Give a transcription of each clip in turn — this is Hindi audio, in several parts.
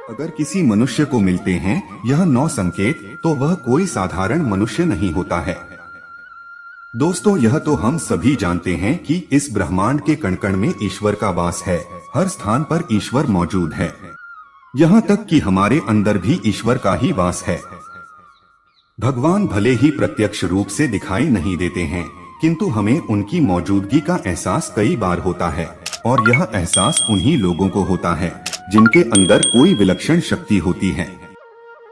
अगर किसी मनुष्य को मिलते हैं यह 9 संकेत तो वह कोई साधारण मनुष्य नहीं होता है। दोस्तों, यह तो हम सभी जानते हैं कि इस ब्रह्मांड के कण कण में ईश्वर का वास है। हर स्थान पर ईश्वर मौजूद है। यहाँ तक कि हमारे अंदर भी ईश्वर का ही वास है। भगवान भले ही प्रत्यक्ष रूप से दिखाई नहीं देते हैं, किंतु हमें उनकी मौजूदगी का एहसास कई बार होता है, और यह एहसास उन्हीं लोगों को होता है जिनके अंदर कोई विलक्षण शक्ति होती है।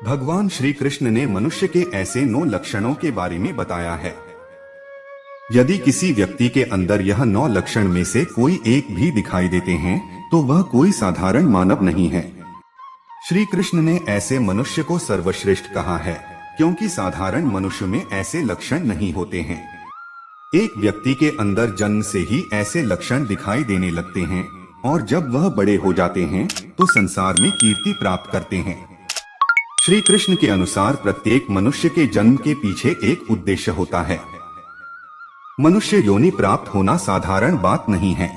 भगवान श्री कृष्ण ने मनुष्य के ऐसे 9 लक्षणों के बारे में बताया है। यदि किसी व्यक्ति के अंदर यह 9 लक्षण में से कोई एक भी दिखाई देते हैं तो वह कोई साधारण मानव नहीं है। श्री कृष्ण ने ऐसे मनुष्य को सर्वश्रेष्ठ कहा है, क्योंकि साधारण मनुष्य में ऐसे लक्षण नहीं होते हैं। एक व्यक्ति के अंदर जन्म से ही ऐसे लक्षण दिखाई देने लगते हैं, और जब वह बड़े हो जाते हैं तो संसार में कीर्ति प्राप्त करते हैं। श्री कृष्ण के अनुसार प्रत्येक मनुष्य के जन्म के पीछे एक उद्देश्य होता है। मनुष्य योनि प्राप्त होना साधारण बात नहीं है।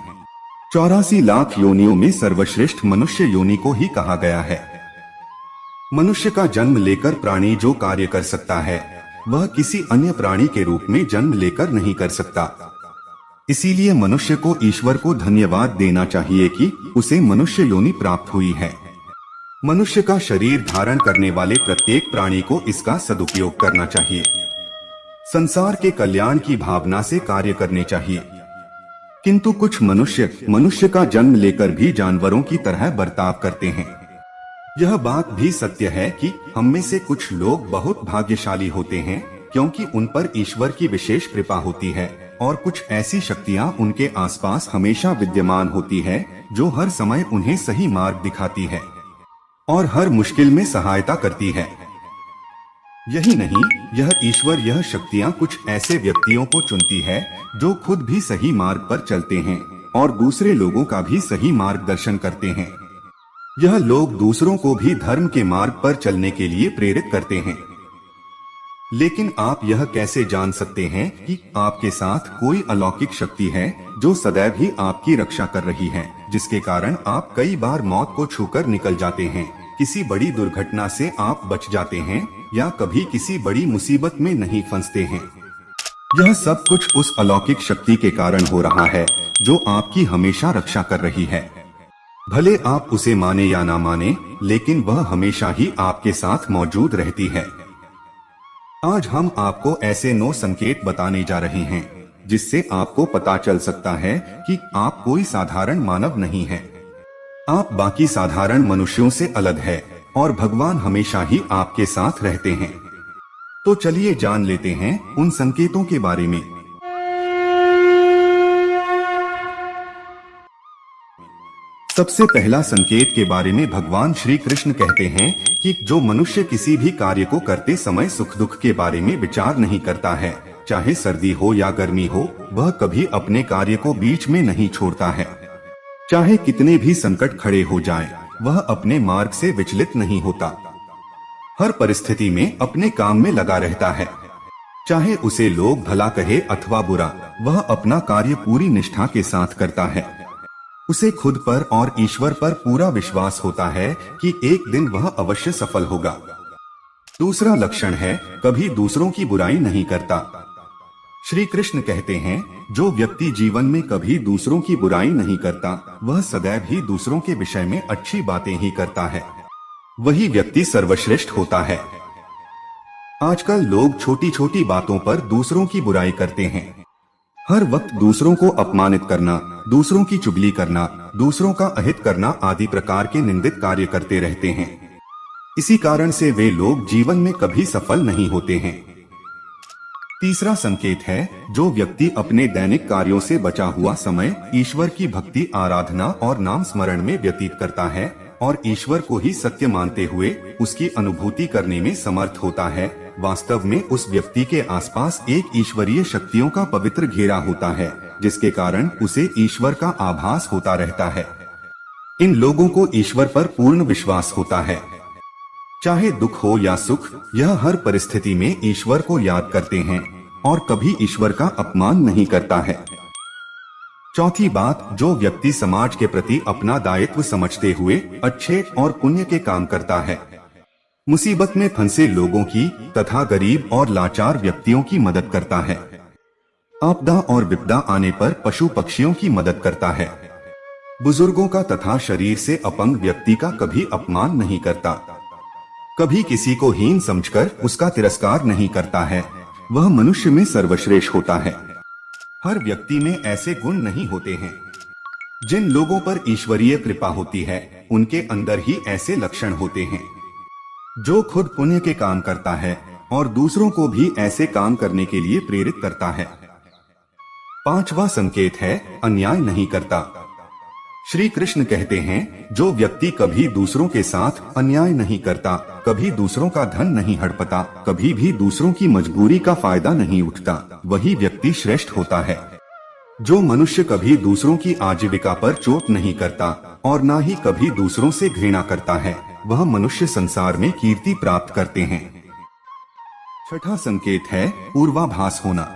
84 लाख योनियों में सर्वश्रेष्ठ मनुष्य योनि को ही कहा गया है। मनुष्य का जन्म लेकर प्राणी जो कार्य कर सकता है वह किसी अन्य प्राणी के रूप में जन्म लेकर नहीं कर सकता। इसीलिए मनुष्य को ईश्वर को धन्यवाद देना चाहिए कि उसे मनुष्य योनि प्राप्त हुई है। मनुष्य का शरीर धारण करने वाले प्रत्येक प्राणी को इसका सदुपयोग करना चाहिए। संसार के कल्याण की भावना से कार्य करने चाहिए। किंतु कुछ मनुष्य का जन्म लेकर भी जानवरों की तरह बर्ताव करते हैं। यह बात भी सत्य है कि हम में से कुछ लोग बहुत भाग्यशाली होते हैं, क्योंकि उन पर ईश्वर की विशेष कृपा होती है, और कुछ ऐसी शक्तियां उनके आसपास हमेशा विद्यमान होती है जो हर समय उन्हें सही मार्ग दिखाती है और हर मुश्किल में सहायता करती है। यही नहीं, यह शक्तियां कुछ ऐसे व्यक्तियों को चुनती है जो खुद भी सही मार्ग पर चलते हैं और दूसरे लोगों का भी सही मार्गदर्शन करते हैं। यह लोग दूसरों को भी धर्म के मार्ग पर चलने के लिए प्रेरित करते हैं। लेकिन आप यह कैसे जान सकते हैं कि आपके साथ कोई अलौकिक शक्ति है जो सदैव ही आपकी रक्षा कर रही है, जिसके कारण आप कई बार मौत को छूकर निकल जाते हैं, किसी बड़ी दुर्घटना से आप बच जाते हैं, या कभी किसी बड़ी मुसीबत में नहीं फंसते हैं। यह सब कुछ उस अलौकिक शक्ति के कारण हो रहा है जो आपकी हमेशा रक्षा कर रही है। भले आप उसे माने या ना माने, लेकिन वह हमेशा ही आपके साथ मौजूद रहती है। आज हम आपको ऐसे 9 संकेत बताने जा रहे हैं जिससे आपको पता चल सकता है कि आप कोई साधारण मानव नहीं हैं। आप बाकी साधारण मनुष्यों से अलग है और भगवान हमेशा ही आपके साथ रहते हैं। तो चलिए जान लेते हैं उन संकेतों के बारे में। सबसे पहला संकेत के बारे में भगवान श्री कृष्ण कहते हैं कि जो मनुष्य किसी भी कार्य को करते समय सुख दुख के बारे में विचार नहीं करता है, चाहे सर्दी हो या गर्मी हो, वह कभी अपने कार्य को बीच में नहीं छोड़ता है। चाहे कितने भी संकट खड़े हो जाएं, वह अपने मार्ग से विचलित नहीं होता। हर परिस्थिति में अपने काम में लगा रहता है। चाहे उसे लोग भला कहे अथवा बुरा, वह अपना कार्य पूरी निष्ठा के साथ करता है। उसे खुद पर और ईश्वर पर पूरा विश्वास होता है कि एक दिन वह अवश्य सफल होगा। दूसरा लक्षण है, कभी दूसरों की बुराई नहीं करता। श्री कृष्ण कहते हैं, जो व्यक्ति जीवन में कभी दूसरों की बुराई नहीं करता, वह सदैव ही दूसरों के विषय में अच्छी बातें ही करता है। वही व्यक्ति सर्वश्रेष्ठ होता है। आजकल लोग छोटी छोटी बातों पर दूसरों की बुराई करते हैं। हर वक्त दूसरों को अपमानित करना, दूसरों की चुगली करना, दूसरों का अहित करना आदि प्रकार के निंदित कार्य करते रहते हैं। इसी कारण से वे लोग जीवन में कभी सफल नहीं होते हैं। तीसरा संकेत है, जो व्यक्ति अपने दैनिक कार्यों से बचा हुआ समय ईश्वर की भक्ति, आराधना और नाम स्मरण में व्यतीत करता है और ईश्वर को ही सत्य मानते हुए उसकी अनुभूति करने में समर्थ होता है, वास्तव में उस व्यक्ति के आसपास एक ईश्वरीय शक्तियों का पवित्र घेरा होता है, जिसके कारण उसे ईश्वर का आभास होता रहता है। इन लोगों को ईश्वर पर पूर्ण विश्वास होता है। चाहे दुख हो या सुख, यह हर परिस्थिति में ईश्वर को याद करते हैं और कभी ईश्वर का अपमान नहीं करता है। चौथी बात, जो व्यक्ति समाज के प्रति अपना दायित्व समझते हुए अच्छे और पुण्य के काम करता है, मुसीबत में फंसे लोगों की तथा गरीब और लाचार व्यक्तियों की मदद करता है, आपदा और विपदा आने पर पशु पक्षियों की मदद करता है, बुजुर्गों का तथा शरीर से अपंग व्यक्ति का कभी अपमान नहीं करता, कभी किसी को हीन समझकर उसका तिरस्कार नहीं करता है, वह मनुष्य में सर्वश्रेष्ठ होता है। हर व्यक्ति में ऐसे गुण नहीं होते हैं। जिन लोगों पर ईश्वरीय कृपा होती है उनके अंदर ही ऐसे लक्षण होते हैं। जो खुद पुण्य के काम करता है और दूसरों को भी ऐसे काम करने के लिए प्रेरित करता है। पांचवा संकेत है, अन्याय नहीं करता। श्री कृष्ण कहते हैं, जो व्यक्ति कभी दूसरों के साथ अन्याय नहीं करता, कभी दूसरों का धन नहीं हड़पता, कभी भी दूसरों की मजबूरी का फायदा नहीं उठाता, वही व्यक्ति श्रेष्ठ होता है। जो मनुष्य कभी दूसरों की आजीविका पर चोट नहीं करता और ना ही कभी दूसरों से घृणा करता है, वह मनुष्य संसार में कीर्ति प्राप्त करते हैं। छठा संकेत है, पूर्वाभास होना।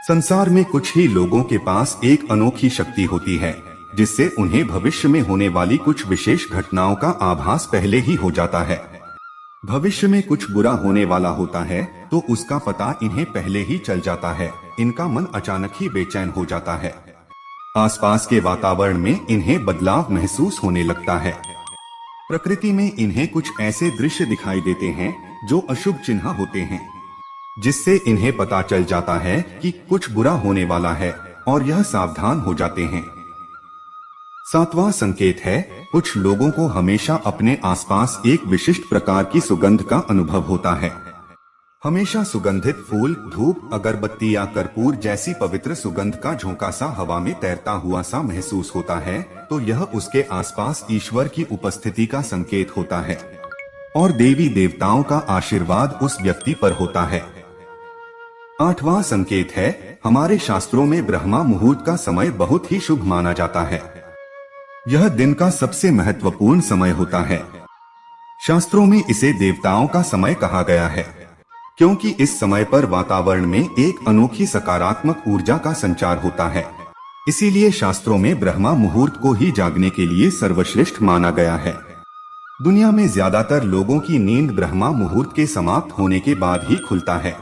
संसार में कुछ ही लोगों के पास एक अनोखी शक्ति होती है, जिससे उन्हें भविष्य में होने वाली कुछ विशेष घटनाओं का आभास पहले ही हो जाता है। भविष्य में कुछ बुरा होने वाला होता है तो उसका पता इन्हें पहले ही चल जाता है। इनका मन अचानक ही बेचैन हो जाता है। आसपास के वातावरण में इन्हें बदलाव महसूस होने लगता है। प्रकृति में इन्हें कुछ ऐसे दृश्य दिखाई देते हैं जो अशुभ चिन्ह होते हैं, जिससे इन्हें पता चल जाता है कि कुछ बुरा होने वाला है और यह सावधान हो जाते हैं। सातवां संकेत है, कुछ लोगों को हमेशा अपने आसपास एक विशिष्ट प्रकार की सुगंध का अनुभव होता है। हमेशा सुगंधित फूल, धूप, अगरबत्ती या कर्पूर जैसी पवित्र सुगंध का झोंका सा हवा में तैरता हुआ सा महसूस होता है, तो यह उसके आसपास ईश्वर की उपस्थिति का संकेत होता है और देवी देवताओं का आशीर्वाद उस व्यक्ति पर होता है। आठवां संकेत है, हमारे शास्त्रों में ब्रह्मा मुहूर्त का समय बहुत ही शुभ माना जाता है। यह दिन का सबसे महत्वपूर्ण समय होता है। शास्त्रों में इसे देवताओं का समय कहा गया है, क्योंकि इस समय पर वातावरण में एक अनोखी सकारात्मक ऊर्जा का संचार होता है। इसीलिए शास्त्रों में ब्रह्मा मुहूर्त को ही जागने के लिए सर्वश्रेष्ठ माना गया है। दुनिया में ज्यादातर लोगों की नींद ब्रह्मा मुहूर्त के समाप्त होने के बाद ही खुलता है,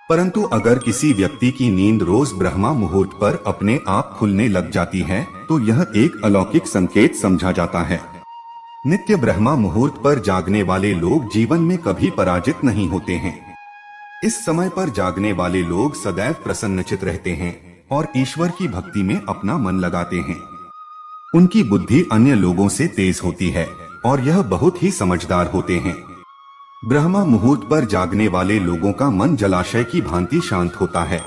परंतु अगर किसी व्यक्ति की नींद रोज ब्रह्मा मुहूर्त पर अपने आप खुलने लग जाती है तो यह एक अलौकिक संकेत समझा जाता है। नित्य ब्रह्मा मुहूर्त पर जागने वाले लोग जीवन में कभी पराजित नहीं होते हैं। इस समय पर जागने वाले लोग सदैव प्रसन्नचित रहते हैं और ईश्वर की भक्ति में अपना मन लगाते हैं। उनकी बुद्धि अन्य लोगों से तेज होती है और यह बहुत ही समझदार होते हैं। ब्रह्मा मुहूर्त पर जागने वाले लोगों का मन जलाशय की भांति शांत होता है।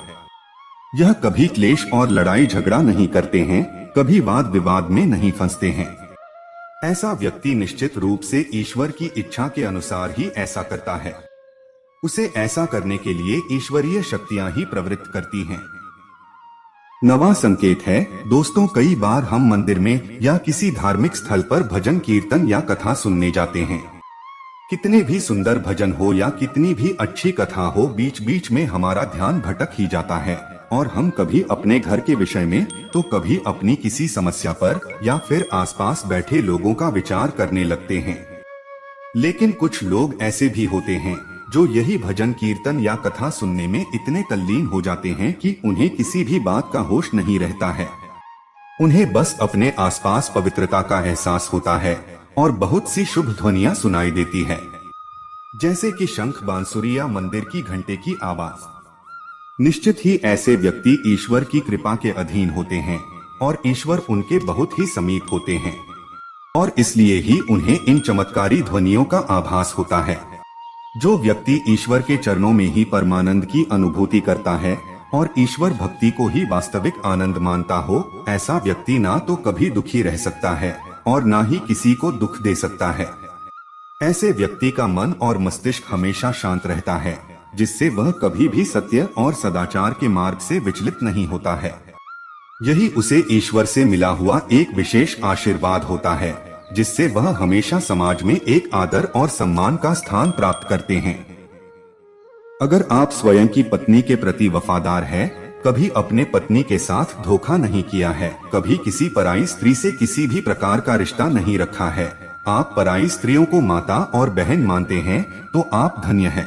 यह कभी क्लेश और लड़ाई झगड़ा नहीं करते हैं, कभी वाद विवाद में नहीं फंसते हैं। ऐसा व्यक्ति निश्चित रूप से ईश्वर की इच्छा के अनुसार ही ऐसा करता है। उसे ऐसा करने के लिए ईश्वरीय शक्तियां ही प्रवृत्त करती हैं। नवा संकेत है, दोस्तों, कई बार हम मंदिर में या किसी धार्मिक स्थल पर भजन कीर्तन या कथा सुनने जाते हैं। कितने भी सुंदर भजन हो या कितनी भी अच्छी कथा हो, बीच बीच में हमारा ध्यान भटक ही जाता है और हम कभी अपने घर के विषय में तो कभी अपनी किसी समस्या पर या फिर आसपास बैठे लोगों का विचार करने लगते हैं। लेकिन कुछ लोग ऐसे भी होते हैं जो यही भजन कीर्तन या कथा सुनने में इतने तल्लीन हो जाते हैं कि उन्हें किसी भी बात का होश नहीं रहता है। उन्हें बस अपने आसपास पवित्रता का एहसास होता है और बहुत सी शुभ ध्वनियां सुनाई देती है, जैसे कि शंख, बांसुरी या मंदिर की घंटे की आवाज। निश्चित ही ऐसे व्यक्ति ईश्वर की कृपा के अधीन होते हैं और ईश्वर उनके बहुत ही समीप होते हैं और इसलिए ही उन्हें इन चमत्कारी ध्वनियों का आभास होता है। जो व्यक्ति ईश्वर के चरणों में ही परमानंद की अनुभूति करता है और ईश्वर भक्ति को ही वास्तविक आनंद मानता हो, ऐसा व्यक्ति ना तो कभी दुखी रह सकता है और ना ही किसी को दुख दे सकता है। ऐसे व्यक्ति का मन और मस्तिष्क हमेशा शांत रहता है, जिससे वह कभी भी सत्य और सदाचार के मार्ग से विचलित नहीं होता है। यही उसे ईश्वर से मिला हुआ एक विशेष आशीर्वाद होता है, जिससे वह हमेशा समाज में एक आदर और सम्मान का स्थान प्राप्त करते हैं। अगर आप स्वयं की पत्नी के प्रति वफादार हैं कभी अपने पत्नी के साथ धोखा नहीं किया है, कभी किसी पराई स्त्री से किसी भी प्रकार का रिश्ता नहीं रखा है। आप पराई स्त्रियों को माता और बहन मानते हैं तो आप धन्य हैं।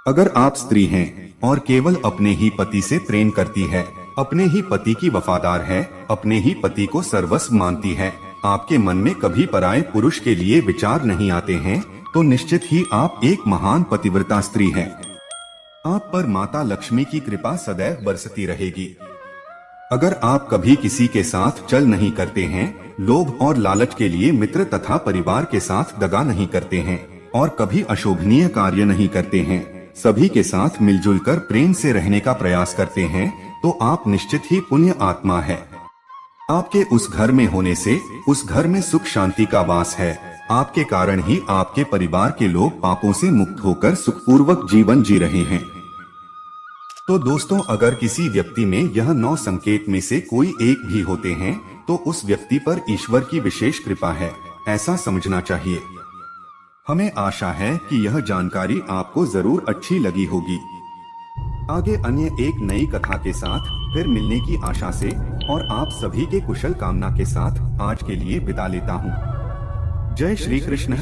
अगर आप स्त्री हैं और केवल अपने ही पति से प्रेम करती है, अपने ही पति की वफादार है, अपने ही पति को सर्वस्व मानती है, आपके मन में कभी पराये पुरुष के लिए विचार नहीं आते हैं, तो निश्चित ही आप एक महान पतिव्रता स्त्री हैं। आप पर माता लक्ष्मी की कृपा सदैव बरसती रहेगी। अगर आप कभी किसी के साथ छल नहीं करते हैं, लोभ और लालच के लिए मित्र तथा परिवार के साथ दगा नहीं करते हैं और कभी अशोभनीय कार्य नहीं करते हैं, सभी के साथ मिलजुल कर प्रेम से रहने का प्रयास करते हैं, तो आप निश्चित ही पुण्य आत्मा है। आपके उस घर में होने से उस घर में सुख शांति का वास है। आपके कारण ही आपके परिवार के लोग पापों से मुक्त होकर सुखपूर्वक जीवन जी रहे हैं। तो दोस्तों, अगर किसी व्यक्ति में यह 9 संकेत में से कोई एक भी होते हैं, तो उस व्यक्ति पर ईश्वर की विशेष कृपा है, ऐसा समझना चाहिए। हमें आशा है कि यह जानकारी आपको जरूर अच्छी लगी होगी। आगे अन्य एक नई कथा के साथ फिर मिलने की आशा से और आप सभी के कुशल कामना के साथ आज के लिए विदा लेता हूँ। जय श्री कृष्ण।